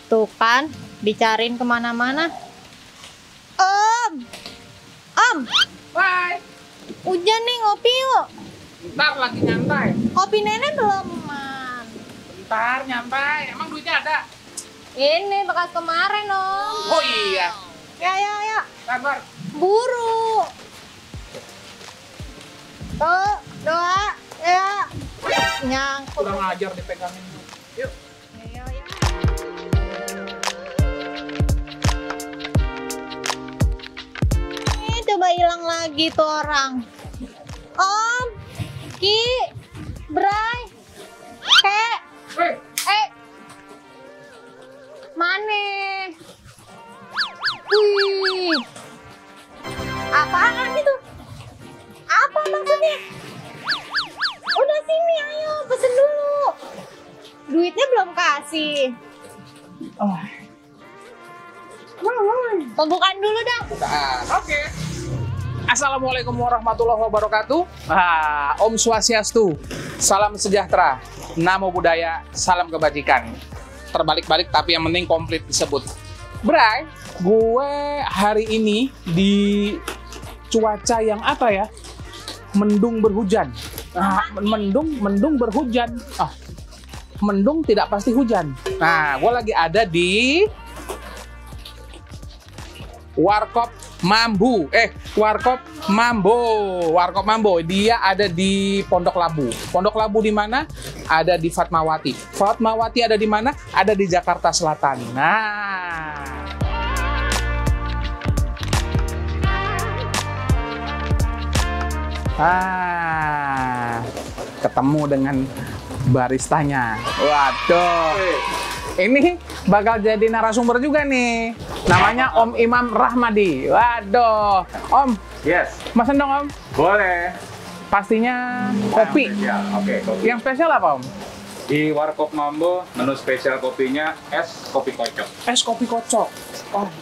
Tuh kan, dicariin kemana-mana. Om, Bye. hujan nih, ngopi yuk. Ntar lagi nyantai. Kopi nenek belum, Man. Ntar nyantai. Emang duitnya ada? Ini bekas kemarin, Om. Oh iya. Ya. Sabar. Buru. Tuh, doa. Ya. Nyangkut. Kurang ajar dipegangin. Yuk. Ya. Coba hilang lagi tuh orang. Om, Ki, Bray, Hei. Mane? Wih, apaan itu? Apa maksudnya? Udah sini, ayo pesen dulu. Duitnya belum kasih. Pembukaan dulu dah. Bukaan. Oke. Assalamualaikum warahmatullahi wabarakatuh. Om Swastiastu. Salam sejahtera. Namo Buddhaya. Salam kebajikan. Terbalik-balik tapi yang penting komplit disebut. Bray, gue hari ini di cuaca yang apa ya? Mendung berhujan. Mendung berhujan. Mendung tidak pasti hujan. Nah, gue lagi ada di Warkop Mambo. Warkop Mambo. Dia ada di Pondok Labu. Pondok Labu di mana? Ada di Fatmawati. Fatmawati ada di mana? Ada di Jakarta Selatan. Ketemu dengan baristanya. Waduh. Ini bakal jadi narasumber juga nih. Namanya Om Imam Rahmadi. Waduh. Om. Yes. Mesen dong, Om. Boleh. Pastinya kopi. Oke, kopi. Yang spesial apa, Om? Di Warkop Mambo, menu spesial kopinya es kopi kocok. Es kopi kocok.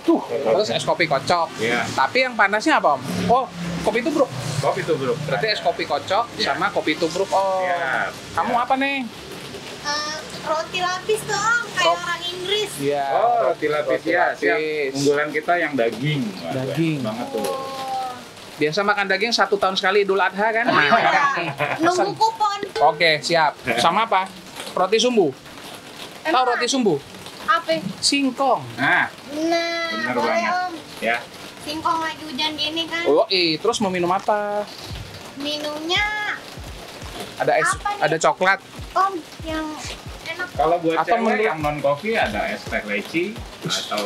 Tuh. Terus es kopi kocok. Iya. Tapi yang panasnya apa, Om? Oh, kopi tubruk. Kopi tubruk. Berarti es kopi kocok Iya. sama kopi tubruk. Oh. Iya. Kamu apa nih? Roti lapis tuh, Om, kayak orang Inggris. Iya. Oh, roti lapis ya. Siap. lapis. Unggulan kita yang daging. Wah, Daging. enak banget tuh. Biasa makan daging 1 tahun sekali Idul Adha kan? Nunggu kupon. Oke, siap. Sama apa? Roti sumbu. Tahu roti sumbu? Apa? Singkong. Nah, Nah, bener boleh banget. Om. Ya. Singkong lagi hujan gini kan. Oh, terus mau minum apa? Minumnya Ada es, Apa nih? ada coklat. Om yang enak. Kalau buat Atau cewek menurut- yang non kopi ada es teh leci atau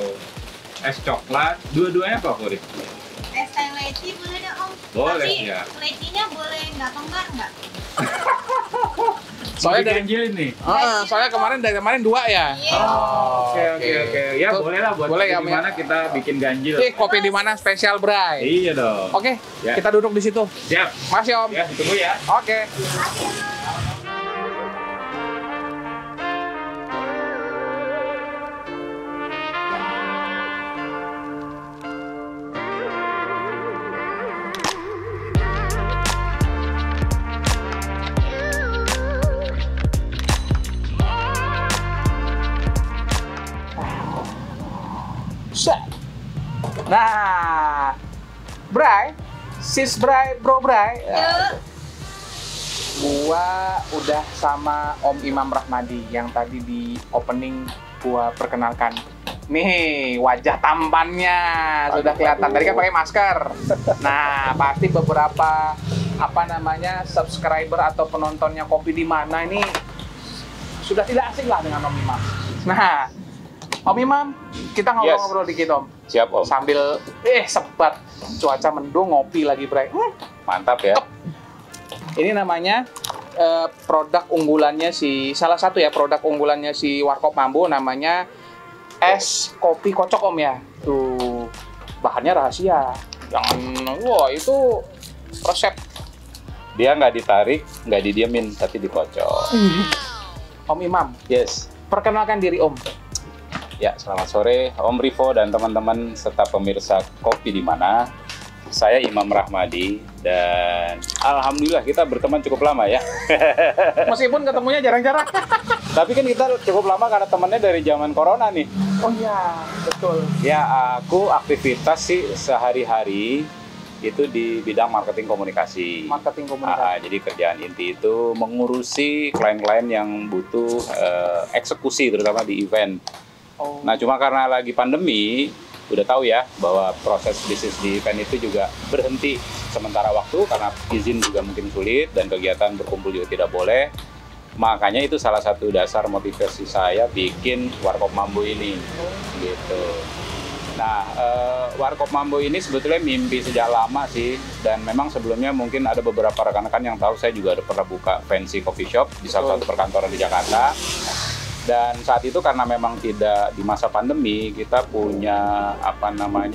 es coklat. Dua-duanya favorit. Es teh leci boleh deh Om. Boleh, Tapi ya. lecinya boleh nggak tonggar nggak? Soalnya dari ganjil nih. soalnya dari kemarin 2 ya. Iya. Oke. Ya Tuh, boleh lah buat boleh kopi ya, di Om, ya? mana kita bikin ganjil. Kopi di mana spesial, Bray? Iya dong. Oke, Ya. kita duduk di situ. Siap. Makasih, Om. Ya, tunggu ya. Oke. Set. Nah, Bray, sis Bray, bro Bray. Yuk. Gua udah sama Om Imam Rahmadi yang tadi di opening gua perkenalkan. Nih, wajah tampannya sudah kelihatan. Tadi kan pakai masker. Nah, pasti beberapa subscriber atau penontonnya Kopi di Mana ini sudah tidak asing lah dengan Om Imam. Nah, Om Imam, kita ngobrol-ngobrol dikit, Om. Siap, Om. Sambil sebat cuaca mendung, ngopi lagi, Bray. Mantap ya. Ini namanya produk unggulannya salah satu produk unggulannya si Warkop Mambo namanya es kopi kocok, Om ya. Tuh, bahannya rahasia. Jangan, itu resep. Dia nggak ditarik, nggak didiemin, tapi dikocok. Om Imam, Yes. perkenalkan diri, Om. Ya, selamat sore Om Rivo dan teman-teman serta pemirsa Kopi di Mana. Saya Imam Rahmadi dan alhamdulillah kita berteman cukup lama ya. Meskipun ketemunya jarang-jarang. Tapi kan kita cukup lama karena temannya dari zaman corona nih. Oh iya, betul. Ya, aku aktivitas sih sehari-hari itu di bidang marketing komunikasi. Marketing komunikasi. Jadi kerjaan inti itu mengurusi klien-klien yang butuh eksekusi, terutama di event. Oh. Nah, cuma karena lagi pandemi, udah tahu ya bahwa proses bisnis di event itu juga berhenti sementara waktu karena izin juga mungkin sulit dan kegiatan berkumpul juga tidak boleh. Makanya itu salah satu dasar motivasi saya bikin Warkop Mambo ini, gitu. Nah, Warkop Mambo ini sebetulnya mimpi sejak lama sih, dan memang sebelumnya mungkin ada beberapa rekan-rekan yang tahu saya juga ada pernah buka fancy coffee shop di salah satu perkantoran di Jakarta. Dan saat itu karena memang tidak di masa pandemi, kita punya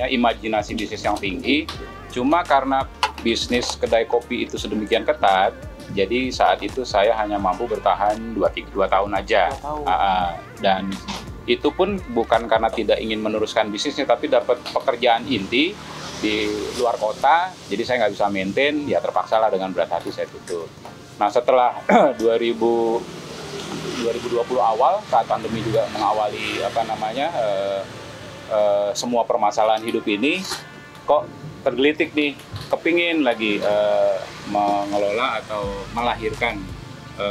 imajinasi bisnis yang tinggi. Cuma karena bisnis kedai kopi itu sedemikian ketat, jadi saat itu saya hanya mampu bertahan 2 tahun aja. 2 tahun. Dan itu pun bukan karena tidak ingin meneruskan bisnisnya, tapi dapat pekerjaan inti di luar kota, jadi saya nggak bisa maintain, ya terpaksa lah dengan berat hati saya tutup. Nah, setelah 2020 awal, saat pandemi juga mengawali semua permasalahan hidup ini, kok tergelitik nih, kepingin lagi mengelola atau melahirkan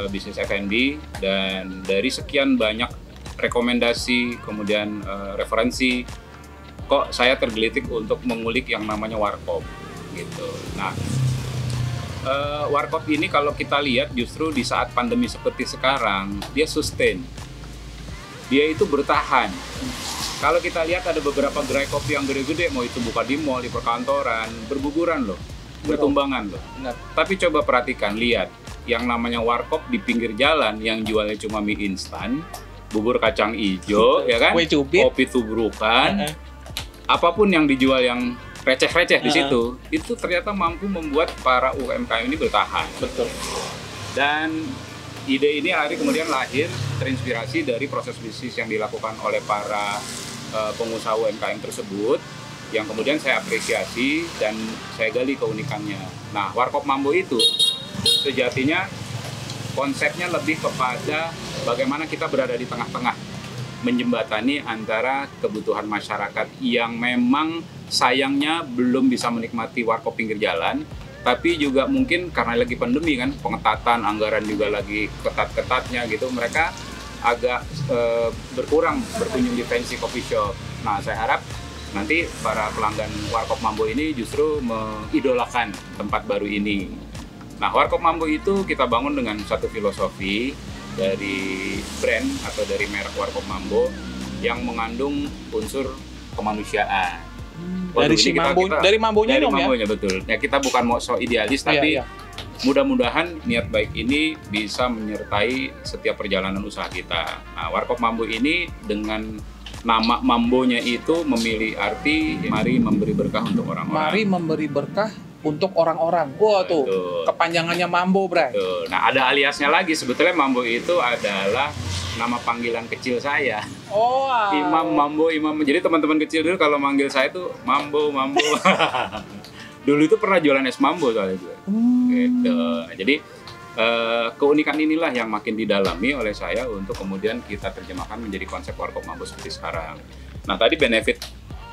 bisnis F&B, dan dari sekian banyak rekomendasi, kemudian referensi, kok saya tergelitik untuk mengulik yang namanya Warkop, gitu. Nah, Warkop ini kalau kita lihat justru di saat pandemi seperti sekarang, dia sustain, dia itu bertahan. Kalau kita lihat ada beberapa gerai kopi yang gede-gede, mau itu buka di mall, di perkantoran, berguguran loh, bertumbangan loh. Benar. Tapi coba perhatikan, lihat, yang namanya Warkop di pinggir jalan yang jualnya cuma mie instan, bubur kacang hijau, ya kan? Kue cubit, kopi tubrukan, apapun yang dijual yang receh-receh di situ, itu ternyata mampu membuat para UMKM ini bertahan. betul. Dan ide ini akhirnya kemudian lahir terinspirasi dari proses bisnis yang dilakukan oleh para pengusaha UMKM tersebut, yang kemudian saya apresiasi dan saya gali keunikannya. Nah, Warkop Mambo itu sejatinya konsepnya lebih kepada bagaimana kita berada di tengah-tengah, menjembatani antara kebutuhan masyarakat yang memang sayangnya belum bisa menikmati warkop pinggir jalan, tapi juga mungkin karena lagi pandemi kan, pengetatan anggaran juga lagi ketat-ketatnya gitu, mereka agak berkurang berkunjung di fancy coffee shop. Nah, saya harap nanti para pelanggan Warkop Mambo ini justru mengidolakan tempat baru ini. Nah, Warkop Mambo itu kita bangun dengan satu filosofi dari brand atau dari merek Warkop Mambo yang mengandung unsur kemanusiaan. Dari si Mambo, dari Mambonya dari dong Mambonya, ya? betul. Ya, kita bukan mau so idealis, tapi mudah-mudahan niat baik ini bisa menyertai setiap perjalanan usaha kita. Nah, Warkop Mambo ini dengan nama Mambonya itu memilih arti mari memberi berkah untuk orang-orang. Mari memberi berkah untuk orang-orang. Wah, tuh kepanjangannya Mambo, Bray. Betul. Nah, ada aliasnya lagi. Sebetulnya Mambo itu adalah nama panggilan kecil saya. Oh, Imam Mambo, Imam. Jadi teman-teman kecil dulu kalau manggil saya tuh Mambo, Mambo. Dulu itu pernah jualan es Mambo soalnya juga. Gitu. Jadi keunikan inilah yang makin didalami oleh saya untuk kemudian kita terjemahkan menjadi konsep Warkop Mambo seperti sekarang. Nah, tadi benefit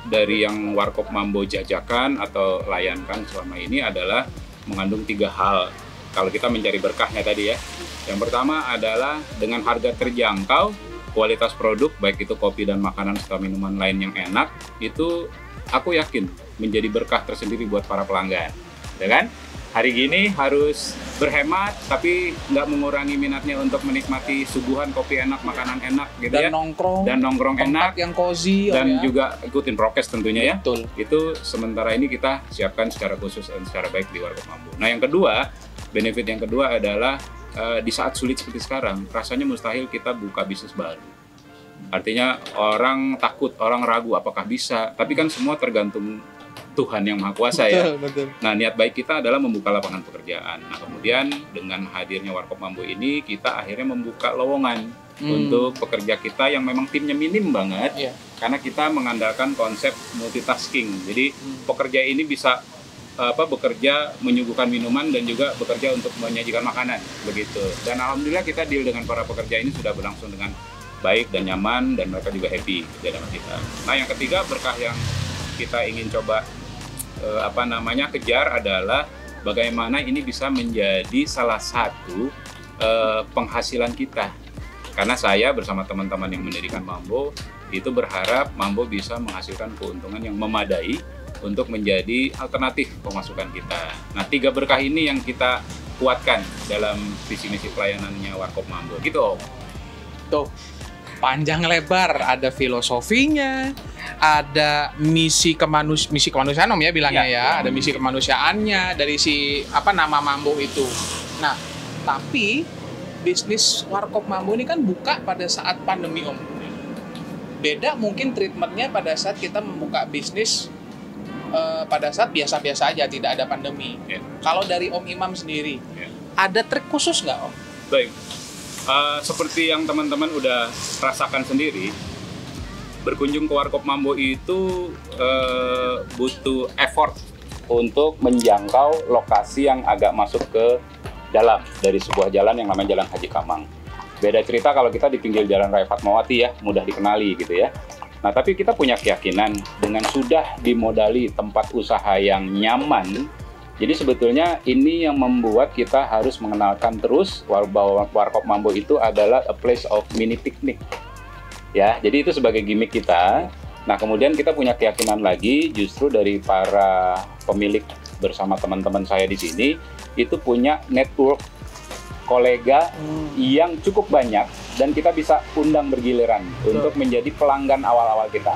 dari yang Warkop Mambo jajakan atau layankan selama ini adalah mengandung 3 hal. Kalau kita mencari berkahnya tadi ya. Yang pertama adalah dengan harga terjangkau, kualitas produk, baik itu kopi dan makanan serta minuman lain yang enak, itu aku yakin menjadi berkah tersendiri buat para pelanggan. Ya kan? Hari gini harus berhemat, tapi nggak mengurangi minatnya untuk menikmati suguhan kopi enak, makanan enak gitu dan ya. Nongkrong enak, yang cozy dan ya. juga ikutin prokes tentunya ya. Betul. Itu sementara ini kita siapkan secara khusus dan secara baik di Warkop Mambo. Nah, yang kedua, benefit yang kedua adalah di saat sulit seperti sekarang, rasanya mustahil kita buka bisnis baru. Artinya orang takut, orang ragu apakah bisa, tapi kan semua tergantung Tuhan yang Maha Kuasa ya. Betul. Nah, niat baik kita adalah membuka lapangan pekerjaan. Nah, kemudian dengan hadirnya Warkop Mambo ini, kita akhirnya membuka lowongan untuk pekerja kita yang memang timnya minim banget, karena kita mengandalkan konsep multitasking. Jadi pekerja ini bisa bekerja menyuguhkan minuman dan juga bekerja untuk menyajikan makanan begitu. Dan alhamdulillah kita deal dengan para pekerja ini sudah berlangsung dengan baik dan nyaman, dan mereka juga happy kerja sama kita. Nah, yang ketiga berkah yang kita ingin coba kejar adalah bagaimana ini bisa menjadi salah satu penghasilan kita. Karena saya bersama teman-teman yang mendirikan Mambo itu berharap Mambo bisa menghasilkan keuntungan yang memadai untuk menjadi alternatif pemasukan kita. Nah, 3 berkah ini yang kita kuatkan dalam visi misi pelayanannya Warkop Mambo gitu, Om. Tuh, panjang lebar, ada filosofinya, ada misi kemanusiaan Om ya bilangnya ya, ada misi kemanusiaannya dari si nama Mambo itu. Nah, tapi bisnis Warkop Mambo ini kan buka pada saat pandemi, Om. Beda mungkin treatmentnya pada saat kita membuka bisnis pada saat biasa-biasa aja, tidak ada pandemi. Kalau dari Om Imam sendiri, ada trik khusus nggak, Om? Baik. Seperti yang teman-teman udah rasakan sendiri, berkunjung ke Warkop Mambo itu butuh effort untuk menjangkau lokasi yang agak masuk ke dalam dari sebuah jalan yang namanya Jalan Haji Kamang. Beda cerita kalau kita di pinggir Jalan Raya Fatmawati ya, mudah dikenali gitu ya. Nah, tapi kita punya keyakinan dengan sudah dimodali tempat usaha yang nyaman. Jadi sebetulnya ini yang membuat kita harus mengenalkan terus bahwa Warkop Mambo itu adalah a place of mini picnic. Ya, jadi itu sebagai gimmick kita. Nah, kemudian kita punya keyakinan lagi justru dari para pemilik bersama teman-teman saya di sini itu punya network kolega yang cukup banyak dan kita bisa undang bergiliran untuk menjadi pelanggan awal-awal kita.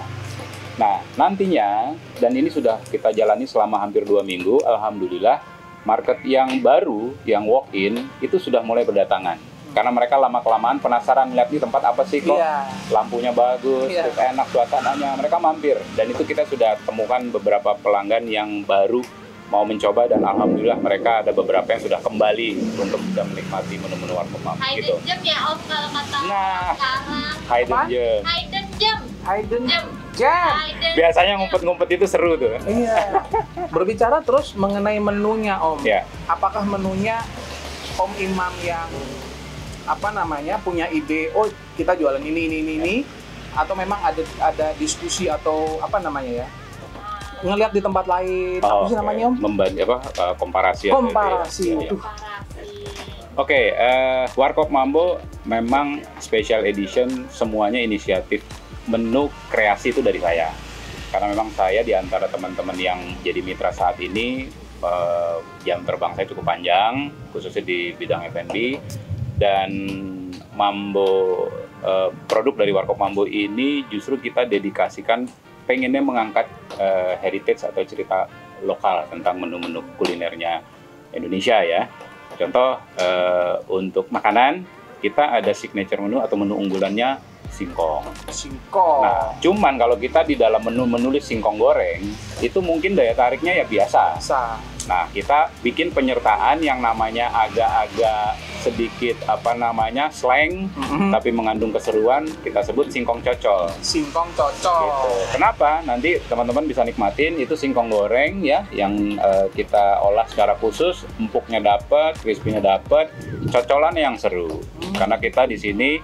Nah, nantinya, dan ini sudah kita jalani selama hampir 2 minggu, alhamdulillah, market yang baru, yang walk-in, itu sudah mulai berdatangan. Karena mereka lama-kelamaan penasaran lihat di tempat apa sih kok lampunya bagus, terus enak suasananya, mereka mampir. Dan itu kita sudah temukan beberapa pelanggan yang baru mau mencoba, dan alhamdulillah mereka ada beberapa yang sudah kembali untuk bisa menikmati menu-menu Warkop Mambo gitu. Hidden gem ya, Om, kalau kata Nah, sekarang. hidden gem. Hidden gem. Biasanya ngumpet-ngumpet itu seru tuh. Iya. Berbicara terus mengenai menunya, Om. Ya. Apakah menunya Om Imam yang punya ide, oh kita jualan ini, atau memang ada diskusi atau ngelihat di tempat lain, apa sih namanya, Om? Komparasi. Komparasi. Ya. Oke, Warkop Mambo memang special edition, semuanya inisiatif menu kreasi itu dari saya. Karena memang saya di antara teman-teman yang jadi mitra saat ini, jam terbang saya cukup panjang, khususnya di bidang F&B, dan Mambo, produk dari Warkop Mambo ini justru kita dedikasikan pengennya mengangkat heritage atau cerita lokal tentang menu-menu kulinernya Indonesia ya. Contoh untuk makanan kita ada signature menu atau menu unggulannya singkong. Nah, cuman kalau kita di dalam menu menulis singkong goreng itu mungkin daya tariknya ya biasa. Nah, kita bikin penyertaan yang namanya agak-agak sedikit slang, tapi mengandung keseruan, kita sebut singkong cocol. Singkong cocol. Gitu. Kenapa? Nanti teman-teman bisa nikmatin itu singkong goreng ya, yang kita olah secara khusus, empuknya dapat, crispy-nya dapat, cocolannya yang seru. Karena kita di sini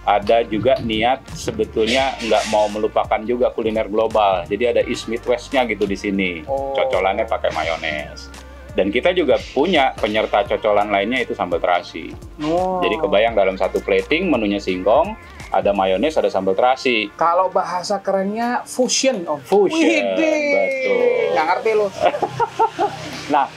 ada juga niat sebetulnya nggak mau melupakan juga kuliner global. Jadi ada East Meet West-nya gitu di sini. Cocolannya pakai mayones. Dan kita juga punya penyerta cocolan lainnya itu sambal terasi. Jadi kebayang dalam satu plating menunya singkong, ada mayones, ada sambal terasi. Kalau bahasa kerennya fusion, Om. Fusion, betul. Nggak ngerti loh. Nah,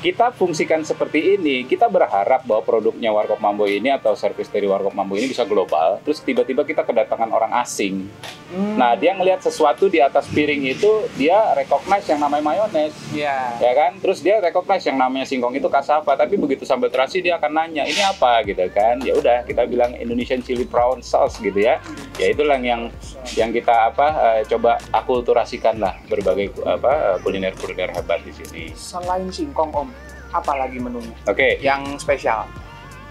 kita fungsikan seperti ini, kita berharap bahwa produknya Warkop Mambo ini atau servis dari Warkop Mambo ini bisa global, terus tiba-tiba kita kedatangan orang asing. Nah, dia ngelihat sesuatu di atas piring itu, dia recognize yang namanya mayones. Ya kan? Terus dia recognize yang namanya singkong itu cassava, tapi begitu sambal terasi dia akan nanya, ini apa gitu kan? Ya udah, kita bilang Indonesian chili prawn sauce gitu ya. Ya itulah yang kita coba akulturasikan lah berbagai kuliner-kuliner hebat di sini. Selain singkong, Om, apa lagi menunya? Oke. Yang spesial?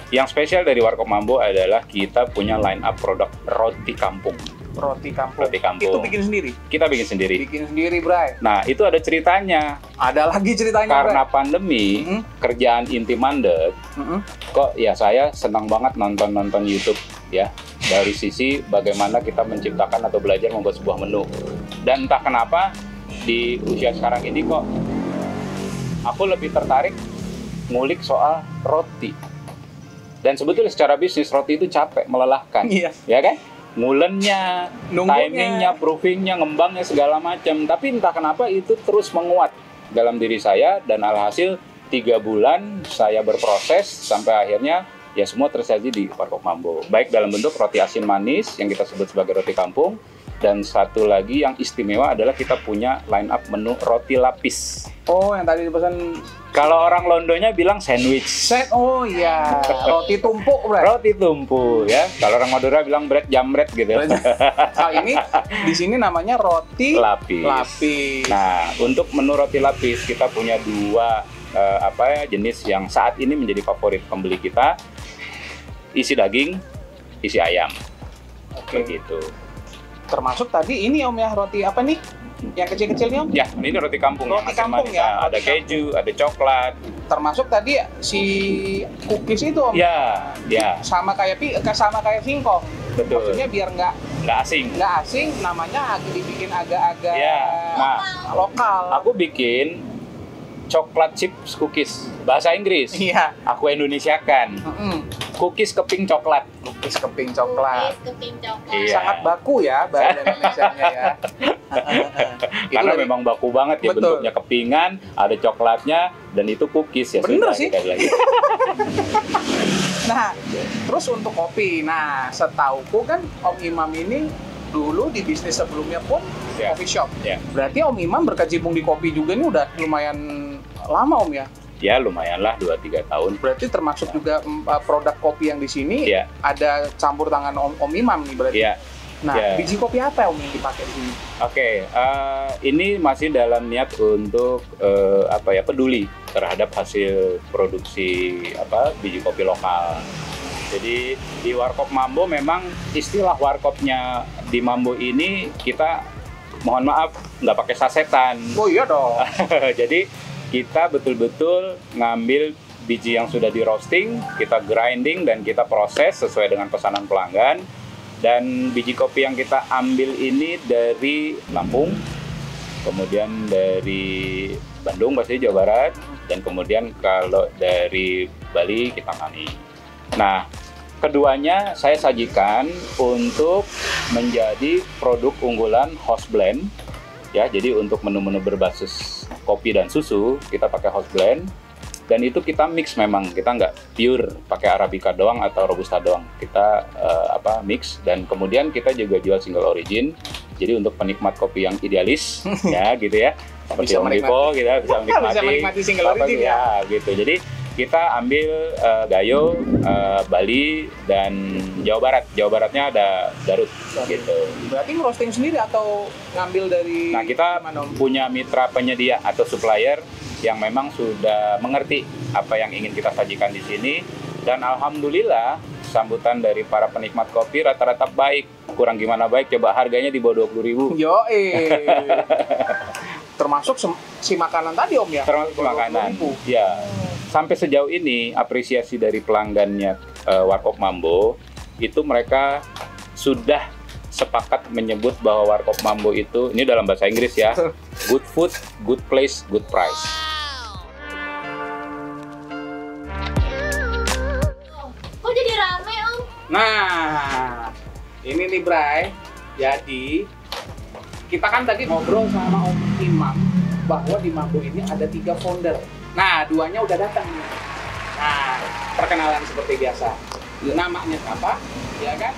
Yang spesial dari Warkop Mambo adalah kita punya line up produk roti kampung. Roti kampung. Itu bikin sendiri? Kita bikin sendiri. Bikin sendiri, Bray. Nah, itu ada ceritanya. Ada lagi ceritanya, Karena Bray. pandemi, kerjaan inti mandek, kok ya saya senang banget nonton YouTube ya, dari sisi bagaimana kita menciptakan atau belajar membuat sebuah menu. Dan entah kenapa di usia sekarang ini kok aku lebih tertarik ngulik soal roti. Dan sebetulnya secara bisnis roti itu capek, melelahkan, Iya. ya kan? Ngulennya, Nunggunya. timingnya, proofingnya, ngembangnya segala macam. Tapi entah kenapa itu terus menguat dalam diri saya, dan alhasil 3 bulan saya berproses sampai akhirnya ya semua tersaji di Warkop Mambo. Baik dalam bentuk roti asin manis yang kita sebut sebagai roti kampung, dan satu lagi yang istimewa adalah kita punya line up menu roti lapis. Oh, yang tadi dipesan Kalau orang Londonya bilang sandwich. set. Oh iya, roti tumpuk, Bro. Roti tumpu ya. Kalau orang Madura bilang bread jamret gitu. Nah, ini di sini namanya roti Lapis. lapis. Nah, untuk menu roti lapis kita punya 2 jenis yang saat ini menjadi favorit pembeli kita. Isi daging, isi ayam. Oke. Begitu. Termasuk tadi ini Om ya, roti apa nih? Yang kecil-kecil nih Om? Ya, ini roti kampung. Roti yang kampung manis-manis. ya, Nah, ada roti keju, ada coklat. Termasuk tadi si cookies itu Om. Ya, ya, Sama kayak singkong. betul. Maksudnya biar Nggak asing. nggak asing, namanya dibikin agak-agak Ya, nah, lokal. aku bikin coklat chips cookies bahasa Inggris. Iya. Aku Indonesiakan. Cookies keping coklat. Cookies keping coklat. Keping coklat. Iya. Sangat baku ya bahasa Indonesianya ya. Karena dari- memang baku banget ya, Betul. bentuknya kepingan, ada coklatnya, dan itu cookies ya. Bener sudah, sih. sekali lagi. Nah, terus untuk kopi. Nah, setauku kan Om Imam ini dulu di bisnis sebelumnya pun Ya. coffee shop. Ya. Berarti Om Imam berkecimpung di kopi juga ini udah lumayan lama Om ya. Ya lumayan lah 2-3 tahun. Berarti termasuk juga produk kopi yang di sini Iya. ada campur tangan Om Imam nih berarti. Iya. Nah, Iya. biji kopi apa Om yang dipakai di sini? Oke, ini masih dalam niat untuk peduli terhadap hasil produksi biji kopi lokal. Jadi di Warkop Mambo memang istilah warkopnya di Mambo ini kita mohon maaf nggak pakai sasetan. Oh iya dong. Jadi kita betul-betul ngambil biji yang sudah di roasting, kita grinding dan kita proses sesuai dengan pesanan pelanggan. Dan biji kopi yang kita ambil ini dari Lampung, kemudian dari Bandung, pasti Jawa Barat, dan kemudian kalau dari Bali kita Kitangani. Nah, keduanya saya sajikan untuk menjadi produk unggulan house blend. Ya, jadi untuk menu-menu berbasis kopi dan susu kita pakai house blend, dan itu kita mix, memang kita nggak pure pakai arabica doang atau robusta doang, kita mix, dan kemudian kita juga jual single origin. Jadi untuk penikmat kopi yang idealis ya gitu ya, seperti Bisa Om Dipo kita bisa menikmati, Bisa menikmati single origin ya. gitu. Jadi kita ambil Gayo, Bali, dan Jawa Barat. Jawa Baratnya ada Garut gitu. Berarti roasting sendiri atau ngambil dari Nah, kita mana Om? punya mitra penyedia atau supplier yang memang sudah mengerti apa yang ingin kita sajikan di sini, dan alhamdulillah sambutan dari para penikmat kopi rata-rata baik. Kurang gimana baik, coba harganya di bawah 20.000. Yo, termasuk si makanan tadi Om ya? Termasuk makanan. 20.000. Ya. Sampai sejauh ini apresiasi dari pelanggannya Warkop Mambo itu mereka sudah sepakat menyebut bahwa Warkop Mambo itu, ini dalam bahasa Inggris ya, good food, good place, good price. Kok jadi rame Om? Nah, ini nih Bray. Jadi kita kan tadi ngobrol sama Om Imam bahwa di Mambo ini ada 3 founder. Nah, 2-nya udah datang nih. Nah, perkenalan seperti biasa. Namanya apa? Ya kan?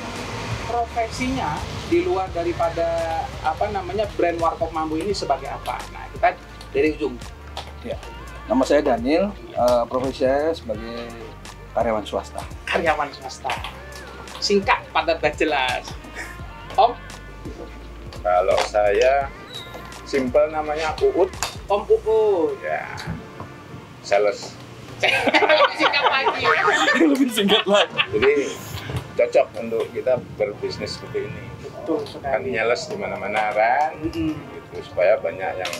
Profesinya di luar daripada brand Warkop Mambo ini sebagai apa? Nah, kita dari ujung. Ya, nama saya Daniel, profesi saya sebagai karyawan swasta. Karyawan swasta. Singkat, padat dan jelas. Om, Kalau saya simple namanya Uut, Om Uut. ya sales. Singkat lagi. Lebih singkat lagi. Jadi cocok untuk kita berbisnis seperti ini. Betul Kan sekali. nyales di mana-mana kan, Mm-mm. gitu, supaya banyak yang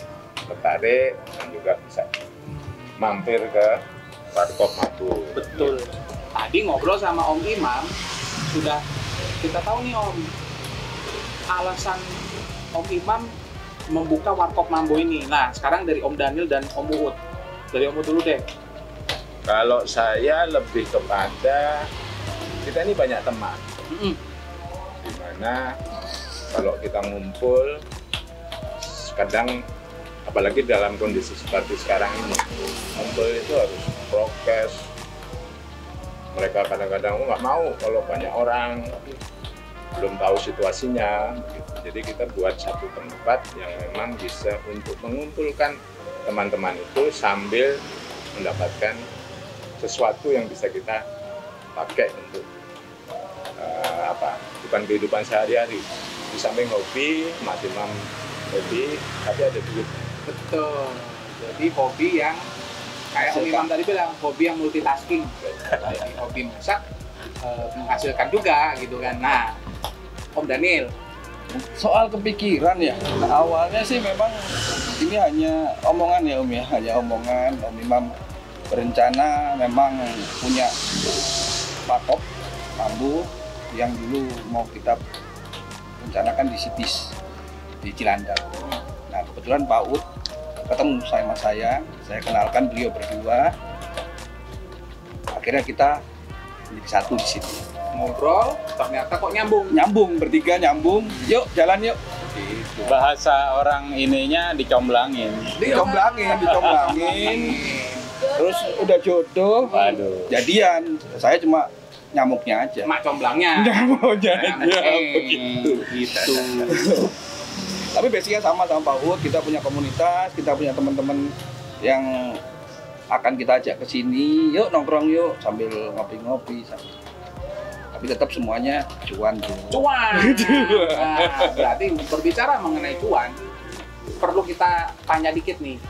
tertarik dan juga bisa mampir ke Warkop Mambo. Betul. Tadi ngobrol sama Om Imam sudah kita tahu nih Om, alasan Om Imam membuka Warkop Mambo ini. Nah, sekarang dari Om Daniel dan Om Uut. Dari Om Uut dulu deh. Kalau saya lebih kepada kita ini banyak teman, dimana kalau kita ngumpul, kadang apalagi dalam kondisi seperti sekarang ini, ngumpul itu harus prokes. Mereka kadang-kadang nggak mau kalau banyak orang, belum tahu situasinya. Jadi kita buat satu tempat yang memang bisa untuk mengumpulkan teman-teman itu sambil mendapatkan sesuatu yang bisa kita pakai untuk bukan kehidupan sehari-hari. Di samping hobi, maksimum hobi, tapi ada duit. Betul. Jadi hobi yang kayak Om Imam tadi bilang, hobi yang multitasking. Jadi hobi masak menghasilkan juga gitu kan. Nah, Om Daniel. Soal kepikiran ya, awalnya sih memang ini hanya omongan ya Om ya, hanya omongan. Om Imam berencana memang punya Warkop Mambo yang dulu mau kita rencanakan di Sitis, di Cilandak. Nah kebetulan Pak Ud ketemu sama saya kenalkan beliau berdua, akhirnya kita menjadi satu di sini. Ngobrol, ternyata kok Nyambung, bertiga nyambung, yuk jalan yuk. Gitu. Bahasa orang ininya dicomblangin. Terus udah jodoh, Waduh. jadian. Saya cuma nyamuknya aja. mak comblangnya. Begitu. Gitu. Tapi basicnya sama Pak Ud, kita punya komunitas, kita punya teman-teman yang akan kita ajak ke sini, yuk nongkrong yuk sambil ngopi-ngopi. Tapi tetap semuanya cuan. Nah, berarti berbicara mengenai cuan, perlu kita tanya dikit nih.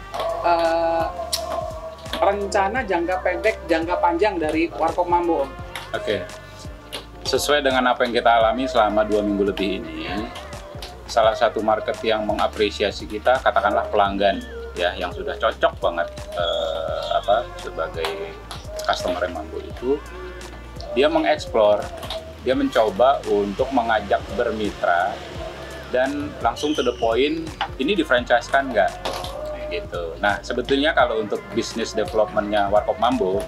Rencana jangka pendek, jangka panjang dari Warkop Mambo, Om. Oke. Sesuai dengan apa yang kita alami selama 2 minggu lebih ini, salah satu market yang mengapresiasi kita, katakanlah pelanggan ya, yang sudah cocok banget sebagai customer Mambo itu, dia mengeksplor, dia mencoba untuk mengajak bermitra dan langsung to the point, ini di-franchise-kan nggak? Gitu. Nah, sebetulnya kalau untuk bisnis development-nya Warkop Mambo,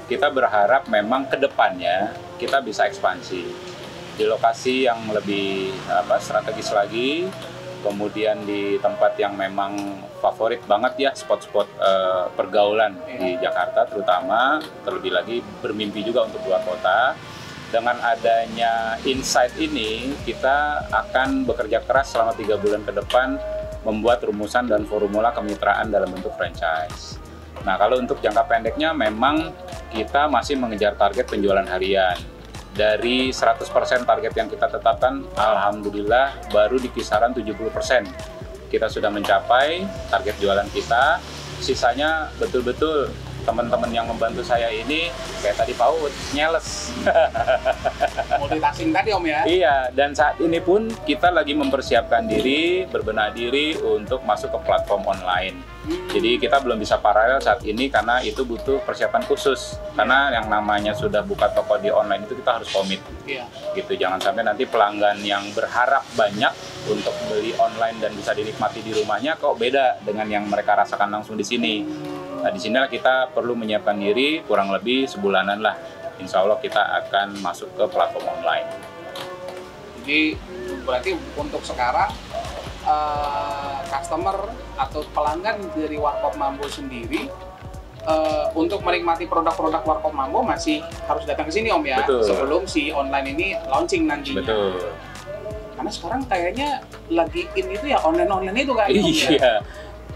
kita berharap memang ke depannya kita bisa ekspansi di lokasi yang lebih strategis lagi, kemudian di tempat yang memang favorit banget ya, spot-spot pergaulan di Jakarta terutama, terlebih lagi bermimpi juga untuk luar kota. Dengan adanya insight ini, kita akan bekerja keras selama 3 bulan ke depan membuat rumusan dan formula kemitraan dalam bentuk franchise. Nah, kalau untuk jangka pendeknya memang kita masih mengejar target penjualan harian. Dari 100% target yang kita tetapkan, alhamdulillah baru di kisaran 70%. Kita sudah mencapai target jualan kita. Sisanya betul-betul teman-teman yang membantu saya ini kayak tadi Pak Ud, nyeles. Multitasking tadi Om ya? Iya, dan saat ini pun kita lagi mempersiapkan diri, berbenah diri untuk masuk ke platform online. Jadi kita belum bisa paralel saat ini karena itu butuh persiapan khusus. Karena yang namanya sudah buka toko di online itu kita harus komit. Iya. Gitu, jangan sampai nanti pelanggan yang berharap banyak untuk beli online dan bisa dinikmati di rumahnya kok beda dengan yang mereka rasakan langsung di sini. Nah, di sinilah kita perlu menyiapkan diri kurang lebih sebulanan lah. Insya Allah kita akan masuk ke platform online. Jadi berarti untuk sekarang customer atau pelanggan dari Warkop Mambo sendiri untuk menikmati produk-produk Warkop Mambo masih harus datang ke sini Om ya. Betul. Sebelum si online ini launching nantinya. Betul. Karena sekarang kayaknya lagi in itu ya online itu kan. Iya.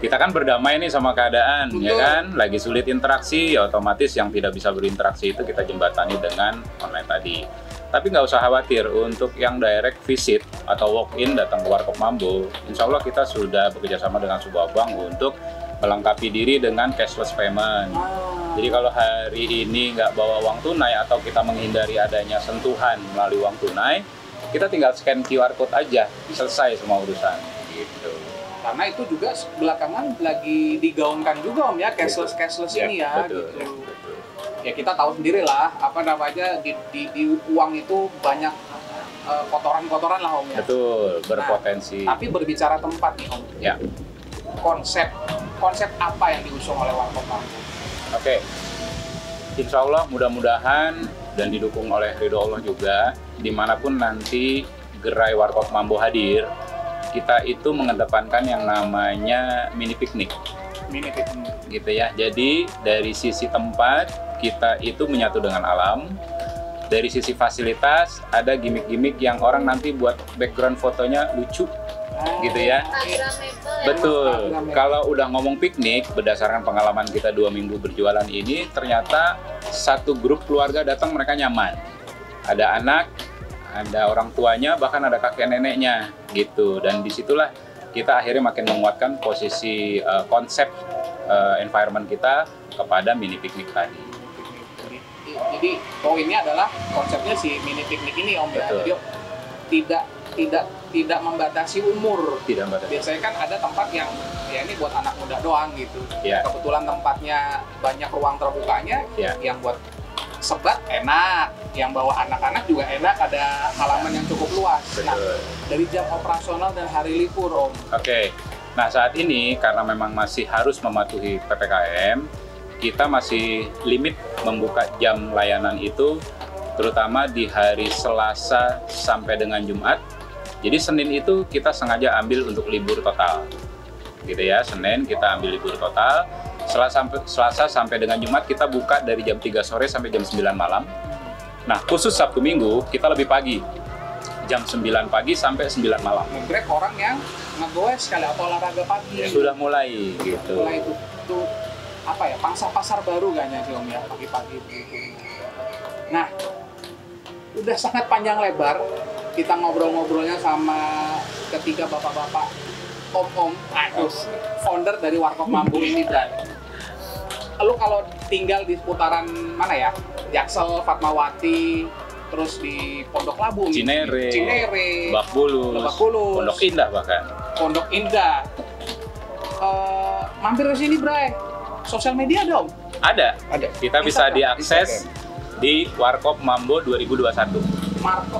Kita kan berdamai nih sama keadaan, Betul. ya kan? Lagi sulit interaksi, ya otomatis yang tidak bisa berinteraksi itu kita jembatani dengan online tadi. Tapi nggak usah khawatir, untuk yang direct visit atau walk-in datang ke Warkop Mambo, insya Allah kita sudah bekerjasama dengan sebuah bank untuk melengkapi diri dengan cashless payment. Jadi kalau hari ini nggak bawa uang tunai atau kita menghindari adanya sentuhan melalui uang tunai, kita tinggal scan QR code aja, selesai semua urusan. Gitu. Karena itu juga belakangan lagi digaungkan juga Om ya, cashless ini ya. Betul, Gitu. betul. Ya kita tahu sendiri lah, apa namanya di uang itu banyak kotoran-kotoran lah Om ya. Betul, berpotensi. Tapi berbicara tempat nih Om. Ya. Konsep apa yang diusung oleh Warkop Mambo? Oke. Insya Allah mudah-mudahan dan didukung oleh ridho Allah juga, dimanapun nanti gerai Warkop Mambo hadir, kita itu mengedepankan yang namanya mini piknik. Mini piknik. Gitu ya. Jadi dari sisi tempat kita itu menyatu dengan alam. Dari sisi fasilitas ada gimmick-gimmick yang orang nanti buat background fotonya lucu. Gitu ya. Instagramable. Betul. Instagramable. Kalau udah ngomong piknik, berdasarkan pengalaman kita 2 minggu berjualan ini, ternyata satu grup keluarga datang mereka nyaman. Ada anak, ada orang tuanya, bahkan ada kakek neneknya gitu. Dan disitulah kita akhirnya makin menguatkan posisi konsep environment kita kepada mini piknik tadi. Jadi poinnya adalah konsepnya si mini piknik ini Om ya. Betul. Jadi tidak membatasi umur. Tidak Mbak. Biasanya kan ada tempat yang ya ini buat anak muda doang gitu. Ya. Kebetulan tempatnya banyak ruang terbukanya, Ya. yang buat sebat enak, yang bawa anak-anak juga enak, ada halaman yang cukup luas. Nah, Betul. dari jam operasional dan hari libur Om. Oke. Nah, saat ini karena memang masih harus mematuhi PPKM, kita masih limit membuka jam layanan itu terutama di hari Selasa sampai dengan Jumat. Jadi Senin itu kita sengaja ambil untuk libur total. Gitu ya, Senin kita ambil libur total. Selasa sampai dengan Jumat kita buka dari jam 3 sore sampai jam 9 malam. Nah, khusus Sabtu Minggu kita lebih pagi. Jam 9 pagi sampai 9 malam. Nge-grab orang yang nge-goes kali atau olahraga pagi. Sudah mulai gitu. Mulai itu apa ya, pangsa pasar baru kayaknya sih Om ya, pagi-pagi begitu. Nah, udah sangat panjang lebar kita ngobrol-ngobrolnya sama ketiga bapak-bapak, om-om, founder dari Warkop Mambo ini, Bray. Lu kalau tinggal di seputaran mana ya? Jaksel, Fatmawati, terus di Pondok Labu, Cinere, Lebak Bulus, Bulus, Pondok Indah bahkan. Pondok Indah. Mampir ke sini, Bray. Sosial media dong. Ada. Kita bisa Instagram. diakses di Warkop Mambo 2021.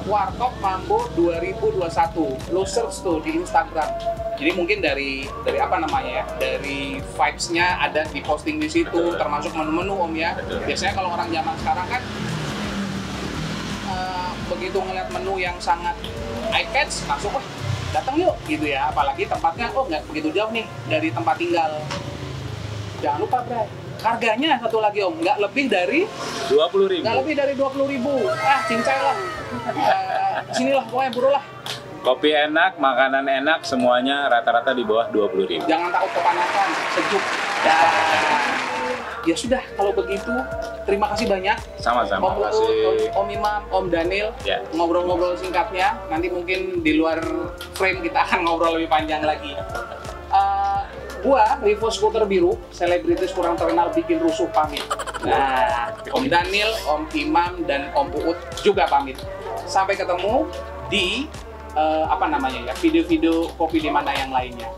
Warkop Mambo 2021. Lo search tuh di Instagram. Jadi mungkin dari apa namanya ya? Dari vibes-nya ada di posting di situ, Betul. termasuk menu-menu Om ya. Betul. Biasanya kalau orang zaman sekarang kan begitu ngeliat menu yang sangat eye-catch, langsung datang yuk gitu ya. Apalagi tempatnya nggak begitu jauh nih dari tempat tinggal. Jangan lupa, Bray. Harganya satu lagi Om, nggak lebih dari 20.000. nggak lebih dari 20.000. Cincai lah. Sinilah pokoknya buru lah. Kopi enak, makanan enak, semuanya rata-rata di bawah 20.000. Jangan takut kepanasan, sejuk. Ya sudah, kalau begitu terima kasih banyak Sama-sama. Om Uut, Om Imam, Om Daniel, Ya. ngobrol-ngobrol singkatnya. Nanti mungkin di luar frame kita akan ngobrol lebih panjang lagi. Gua, Rivo Skuter Biru, selebritis kurang terkenal bikin rusuh, pamit. Nah, Om Daniel, Om Imam, dan Om Uut juga pamit. Sampai ketemu di video-video kopi di mana yang lainnya.